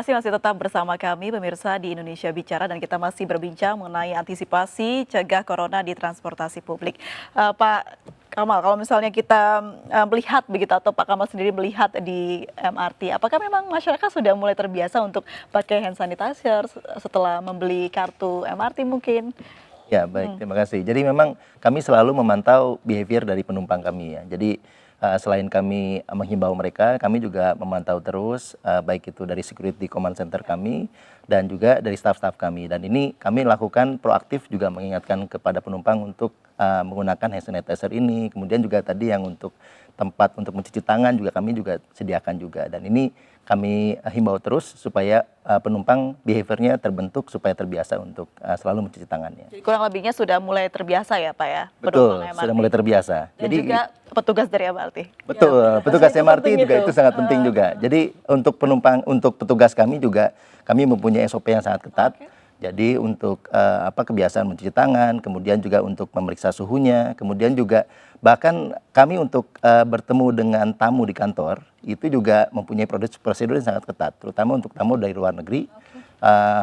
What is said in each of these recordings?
kasih masih tetap bersama kami pemirsa di Indonesia Bicara dan kita masih berbincang mengenai antisipasi cegah corona di transportasi publik. Pak Kamal, kalau misalnya kita melihat begitu atau Pak Kamal sendiri melihat di MRT, apakah memang masyarakat sudah mulai terbiasa untuk pakai hand sanitizer setelah membeli kartu MRT mungkin? Ya, baik, terima kasih. Jadi memang kami selalu memantau behavior dari penumpang kami ya. Jadi selain kami menghimbau mereka, kami juga memantau terus baik itu dari security command center kami dan juga dari staff-staff kami. Dan ini kami lakukan proaktif juga mengingatkan kepada penumpang untuk menggunakan hand sanitizer ini. Kemudian juga tadi yang untuk tempat untuk mencuci tangan juga kami juga sediakan juga. Dan ini kami himbau terus supaya penumpang behaviornya terbentuk supaya terbiasa untuk selalu mencuci tangannya. Jadi kurang lebihnya sudah mulai terbiasa ya Pak ya? Betul, sudah mulai terbiasa. Dan jadi juga petugas dari MRT. Betul, ya, petugas MRT juga itu sangat penting juga. Jadi untuk penumpang, untuk petugas kami juga kami mempunyai SOP yang sangat ketat. Jadi untuk kebiasaan mencuci tangan, kemudian juga untuk memeriksa suhunya, kemudian juga bahkan kami untuk bertemu dengan tamu di kantor itu juga mempunyai prosedur yang sangat ketat, terutama untuk tamu dari luar negeri.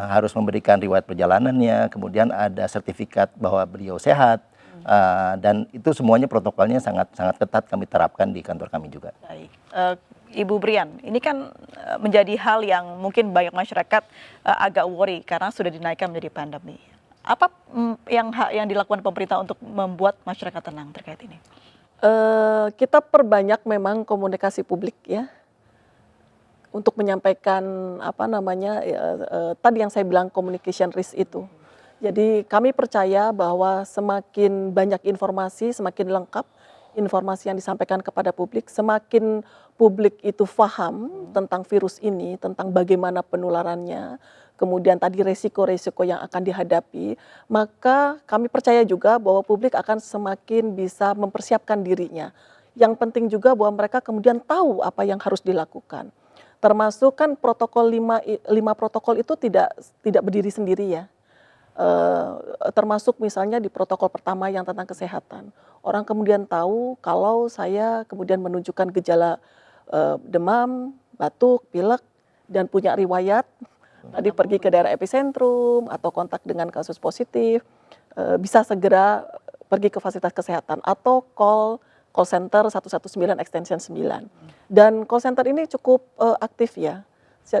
Harus memberikan riwayat perjalanannya, kemudian ada sertifikat bahwa beliau sehat, dan itu semuanya protokolnya sangat ketat kami terapkan di kantor kami juga. Baik. Ibu Brian, ini kan menjadi hal yang mungkin banyak masyarakat agak worry karena sudah dinaikkan menjadi pandemi. Apa yang dilakukan pemerintah untuk membuat masyarakat tenang terkait ini? Kita perbanyak memang komunikasi publik ya, untuk menyampaikan tadi yang saya bilang communication risk itu. Jadi kami percaya bahwa semakin banyak informasi, semakin lengkap informasi yang disampaikan kepada publik, semakin publik itu paham tentang virus ini, tentang bagaimana penularannya, kemudian tadi resiko-resiko yang akan dihadapi, maka kami percaya juga bahwa publik akan semakin bisa mempersiapkan dirinya. Yang penting juga bahwa mereka kemudian tahu apa yang harus dilakukan. Termasuk kan protokol 5 protokol itu tidak berdiri sendiri ya. Termasuk misalnya di protokol pertama yang tentang kesehatan. Orang kemudian tahu kalau saya kemudian menunjukkan gejala demam, batuk, pilek, dan punya riwayat, tadi pergi ke daerah epicentrum atau kontak dengan kasus positif, bisa segera pergi ke fasilitas kesehatan atau call center 119 extension 9. Dan call center ini cukup aktif ya,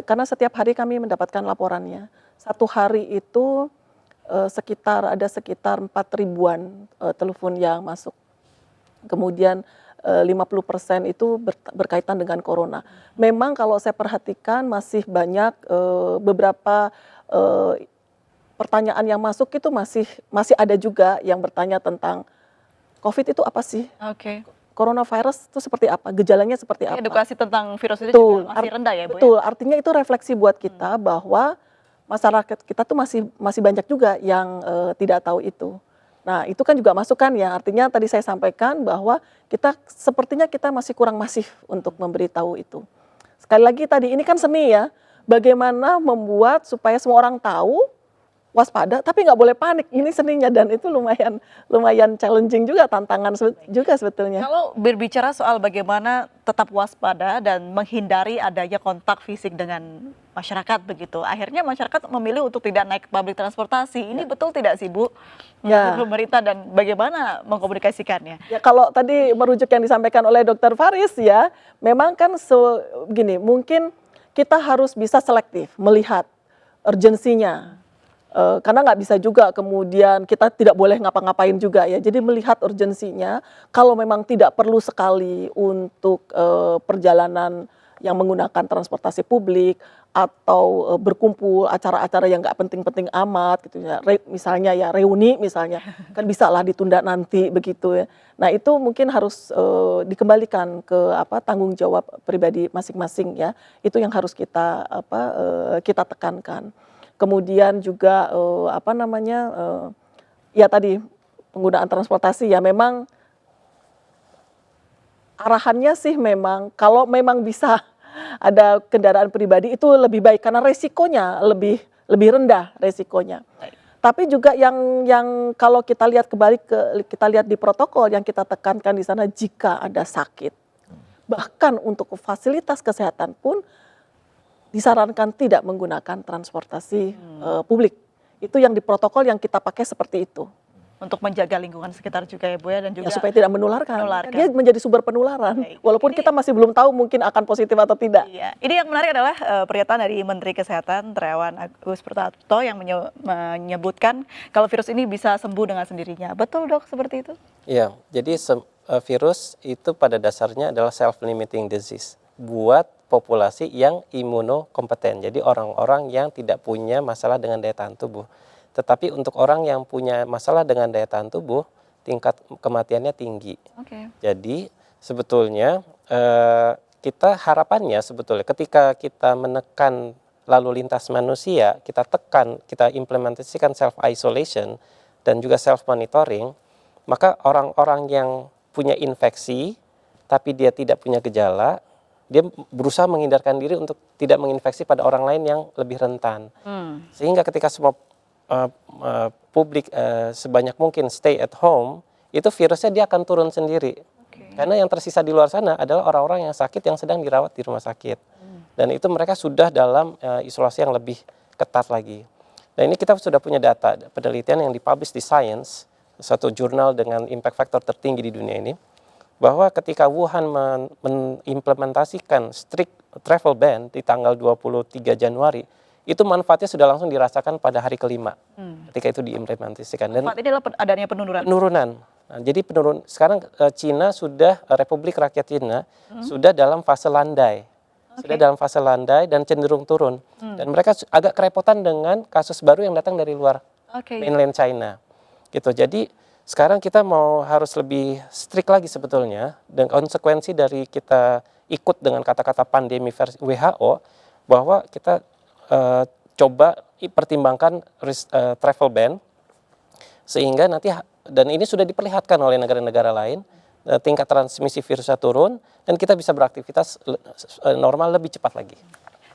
karena setiap hari kami mendapatkan laporannya. Satu hari itu sekitar 4.000-an telepon yang masuk. Kemudian 50% itu berkaitan dengan corona. Memang kalau saya perhatikan masih banyak beberapa pertanyaan yang masuk itu masih ada juga yang bertanya tentang COVID itu apa sih? Oke. Coronavirus itu seperti apa? Gejalanya seperti apa? Edukasi tentang virus itu juga masih rendah ya Bu? Betul, artinya itu refleksi buat kita bahwa masyarakat kita tuh masih banyak juga yang tidak tahu itu. Nah itu kan juga masukan ya, artinya tadi saya sampaikan bahwa sepertinya kita masih kurang masif untuk memberitahu itu. Sekali lagi tadi ini kan seni ya, bagaimana membuat supaya semua orang tahu, waspada, tapi nggak boleh panik, ini seninya dan itu lumayan challenging juga, tantangan juga sebetulnya. Kalau berbicara soal bagaimana tetap waspada dan menghindari adanya kontak fisik dengan masyarakat begitu, akhirnya masyarakat memilih untuk tidak naik public transportasi. Ini betul tidak sih Bu? Ya. Pemerintah dan bagaimana mengkomunikasikannya? Ya kalau tadi merujuk yang disampaikan oleh Dr. Faris ya, memang kan gini, mungkin kita harus bisa selektif melihat urgensinya. Karena nggak bisa juga kemudian kita tidak boleh ngapa-ngapain juga ya. Jadi melihat urgensinya, kalau memang tidak perlu sekali untuk perjalanan yang menggunakan transportasi publik atau berkumpul acara-acara yang nggak penting-penting amat gitu ya. Misalnya ya reuni misalnya, kan bisa lah ditunda nanti begitu ya. Nah itu mungkin harus dikembalikan ke tanggung jawab pribadi masing-masing ya. Itu yang harus kita tekankan. Kemudian juga ya tadi penggunaan transportasi ya memang arahannya sih memang kalau memang bisa ada kendaraan pribadi itu lebih baik karena resikonya lebih rendah resikonya. Tapi juga yang kalau kita lihat kita lihat di protokol yang kita tekankan di sana, jika ada sakit bahkan untuk fasilitas kesehatan pun disarankan tidak menggunakan transportasi publik. Itu yang di protokol yang kita pakai seperti itu. Untuk menjaga lingkungan sekitar juga ya Bu ya, dan juga Ya, supaya tidak menularkan. menularkan. Dia menjadi sumber penularan. Baik. Walaupun kita masih belum tahu mungkin akan positif atau tidak. Iya, ini yang menarik adalah pernyataan dari Menteri Kesehatan Terawan Agus Purwanto yang menyebutkan kalau virus ini bisa sembuh dengan sendirinya. Betul dok seperti itu? Iya, jadi virus itu pada dasarnya adalah self-limiting disease buat populasi yang imunokompeten. Jadi orang-orang yang tidak punya masalah dengan daya tahan tubuh. Tetapi untuk orang yang punya masalah dengan daya tahan tubuh, tingkat kematiannya tinggi. Oke. Jadi sebetulnya kita harapannya sebetulnya ketika kita menekan lalu lintas manusia, kita tekan, kita implementasikan self-isolation dan juga self-monitoring, maka orang-orang yang punya infeksi tapi dia tidak punya gejala, dia berusaha menghindarkan diri untuk tidak menginfeksi pada orang lain yang lebih rentan. Sehingga ketika semua publik sebanyak mungkin stay at home, itu virusnya dia akan turun sendiri. Karena yang tersisa di luar sana adalah orang-orang yang sakit yang sedang dirawat di rumah sakit. Dan itu mereka sudah dalam isolasi yang lebih ketat lagi. Nah ini kita sudah punya data, penelitian yang dipublish di Science, satu jurnal dengan impact factor tertinggi di dunia ini, bahwa ketika Wuhan mengimplementasikan strict travel ban di tanggal 23 Januari, itu manfaatnya sudah langsung dirasakan pada hari kelima ketika itu diimplementasikan. Dan Manfaat ini adalah adanya penurunan. Nah, jadi sekarang Cina sudah Republik Rakyat Cina sudah dalam fase landai, sudah dalam fase landai dan cenderung turun. Dan mereka agak kerepotan dengan kasus baru yang datang dari luar mainland China, gitu. Jadi sekarang kita harus lebih strict lagi sebetulnya, dan konsekuensi dari kita ikut dengan kata-kata pandemi versi WHO bahwa kita coba pertimbangkan travel ban sehingga nanti, dan ini sudah diperlihatkan oleh negara-negara lain, tingkat transmisi virusnya turun dan kita bisa beraktivitas normal lebih cepat lagi.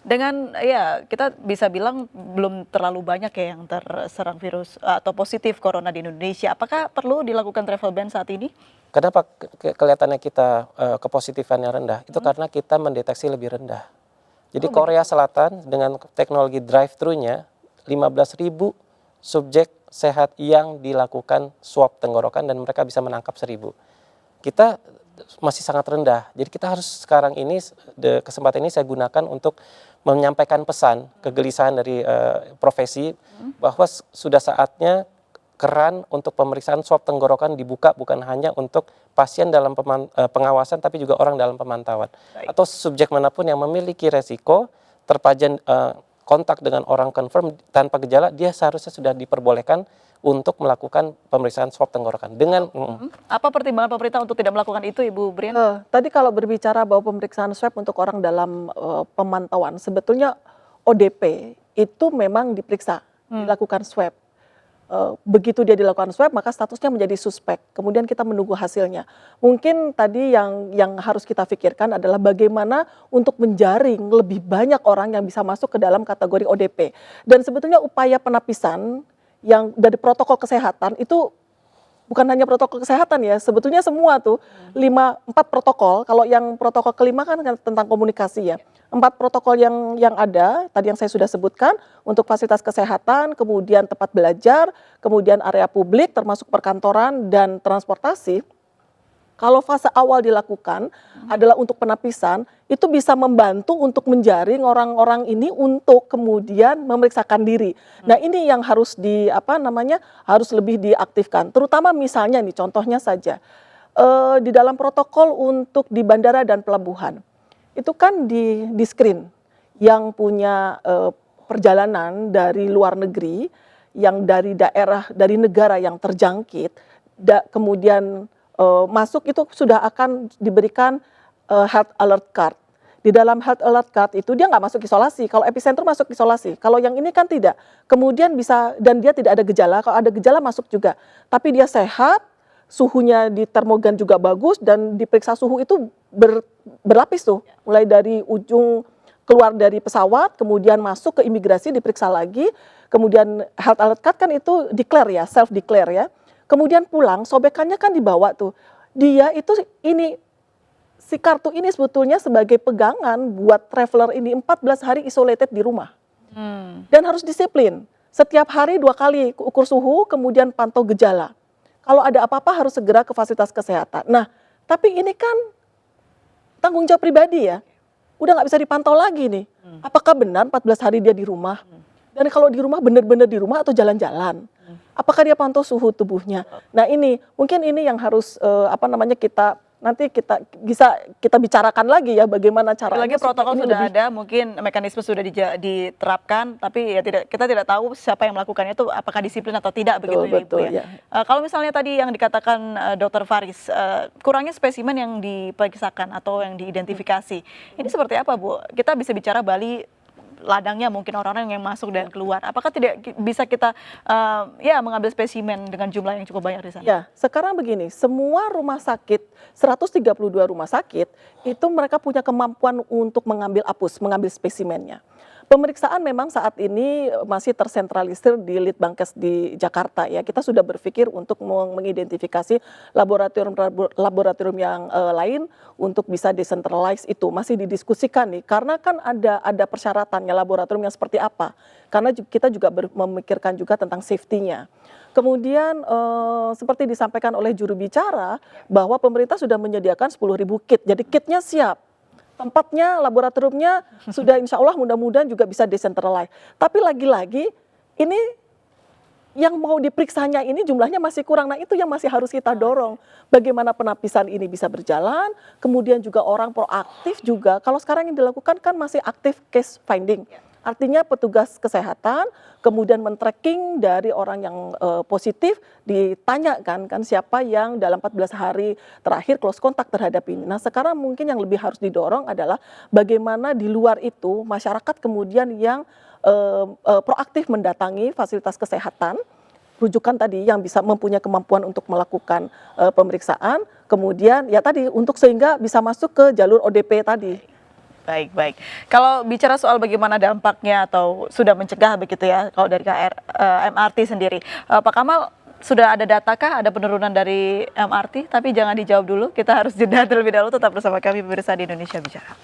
Dengan ya kita bisa bilang belum terlalu banyak ya yang terserang virus atau positif corona di Indonesia. Apakah perlu dilakukan travel ban saat ini? Kenapa kelihatannya kita kepositifannya rendah? Itu karena kita mendeteksi lebih rendah. Jadi Korea Selatan dengan teknologi drive-thru-nya 15.000 subjek sehat yang dilakukan swab tenggorokan dan mereka bisa menangkap 1.000. Kita masih sangat rendah. Jadi kita harus sekarang ini, kesempatan ini saya gunakan untuk menyampaikan pesan kegelisahan dari profesi bahwa sudah saatnya keran untuk pemeriksaan swab tenggorokan dibuka bukan hanya untuk pasien dalam pengawasan tapi juga orang dalam pemantauan. Atau subjek manapun yang memiliki resiko terpajan kontak dengan orang confirm tanpa gejala, dia seharusnya sudah diperbolehkan untuk melakukan pemeriksaan swab tenggorokan. Apa pertimbangan pemerintah untuk tidak melakukan itu, Ibu Brian? Tadi kalau berbicara bahwa pemeriksaan swab untuk orang dalam pemantauan, sebetulnya ODP itu memang diperiksa, dilakukan swab. Begitu dia dilakukan swab maka statusnya menjadi suspek, kemudian kita menunggu hasilnya. Mungkin tadi yang harus kita pikirkan adalah bagaimana untuk menjaring lebih banyak orang yang bisa masuk ke dalam kategori ODP. Dan sebetulnya upaya penapisan yang dari protokol kesehatan itu bukan hanya protokol kesehatan ya, sebetulnya semua tuh 4 protokol. Kalau yang protokol kelima kan tentang komunikasi ya. 4 protokol yang ada tadi yang saya sudah sebutkan untuk fasilitas kesehatan, kemudian tempat belajar, kemudian area publik termasuk perkantoran dan transportasi. Kalau fase awal dilakukan adalah untuk penapisan, itu bisa membantu untuk menjaring orang-orang ini untuk kemudian memeriksakan diri. Nah, ini yang harus harus lebih diaktifkan. Terutama misalnya nih contohnya saja di dalam protokol untuk di bandara dan pelabuhan. Itu kan di screen yang punya perjalanan dari luar negeri, yang dari daerah, dari negara yang terjangkit, kemudian masuk itu sudah akan diberikan health alert card. Di dalam health alert card itu dia nggak masuk isolasi. Kalau epicentrum masuk isolasi. Kalau yang ini kan tidak. Kemudian bisa, dan dia tidak ada gejala. Kalau ada gejala masuk juga. Tapi dia sehat, suhunya di termogan juga bagus, dan diperiksa suhu itu berlapis tuh. Mulai dari ujung keluar dari pesawat, kemudian masuk ke imigrasi diperiksa lagi. Kemudian health alert card kan itu declare ya, self declare ya. Kemudian pulang, sobekannya kan dibawa tuh. Dia itu ini si kartu ini sebetulnya sebagai pegangan buat traveler ini 14 hari isolated di rumah. Dan harus disiplin. Setiap hari 2 kali ukur suhu, kemudian pantau gejala. Kalau ada apa-apa harus segera ke fasilitas kesehatan. Nah, tapi ini kan tanggung jawab pribadi ya. Udah nggak bisa dipantau lagi nih. Apakah benar 14 hari dia di rumah? Dan kalau di rumah benar-benar di rumah atau jalan-jalan? Apakah dia pantau suhu tubuhnya? Nah ini mungkin ini yang harus nanti kita bicarakan lagi ya bagaimana caranya. Lagi protokol sudah ada, mungkin mekanisme sudah diterapkan, tapi ya kita tidak tahu siapa yang melakukannya itu apakah disiplin atau tidak begitu ya Ibu ya. Kalau misalnya tadi yang dikatakan Dr. Faris, kurangnya spesimen yang diperiksakan atau yang diidentifikasi, ini seperti apa Bu? Kita bisa bicara Bali ladangnya mungkin orang-orang yang masuk dan keluar. Apakah tidak bisa kita mengambil spesimen dengan jumlah yang cukup banyak di sana? Ya, sekarang begini, semua rumah sakit, 132 rumah sakit, itu mereka punya kemampuan untuk mengambil spesimennya. Pemeriksaan memang saat ini masih tersentralisir di Litbangkes di Jakarta ya. Kita sudah berpikir untuk mengidentifikasi laboratorium yang lain untuk bisa decentralize itu. Masih didiskusikan nih, karena kan ada persyaratannya laboratorium yang seperti apa. Karena kita juga memikirkan juga tentang safety-nya. Kemudian seperti disampaikan oleh juru bicara bahwa pemerintah sudah menyediakan 10.000 kit. Jadi kitnya siap. Tempatnya, laboratoriumnya sudah insya Allah mudah-mudahan juga bisa decentralize. Tapi lagi-lagi ini yang mau diperiksanya ini jumlahnya masih kurang. Nah itu yang masih harus kita dorong. Bagaimana penapisan ini bisa berjalan, kemudian juga orang proaktif juga. Kalau sekarang yang dilakukan kan masih aktif case finding. Artinya petugas kesehatan kemudian men-tracking dari orang yang positif, ditanyakan kan siapa yang dalam 14 hari terakhir close contact terhadap ini. Nah sekarang mungkin yang lebih harus didorong adalah bagaimana di luar itu masyarakat kemudian yang proaktif mendatangi fasilitas kesehatan, rujukan tadi yang bisa mempunyai kemampuan untuk melakukan pemeriksaan, kemudian ya tadi untuk sehingga bisa masuk ke jalur ODP tadi. Baik. Kalau bicara soal bagaimana dampaknya atau sudah mencegah begitu ya, kalau dari MRT sendiri, Pak Kamal sudah ada datakah ada penurunan dari MRT? Tapi jangan dijawab dulu, kita harus jeda terlebih dahulu. Tetap bersama kami pemirsa di Indonesia Bicara.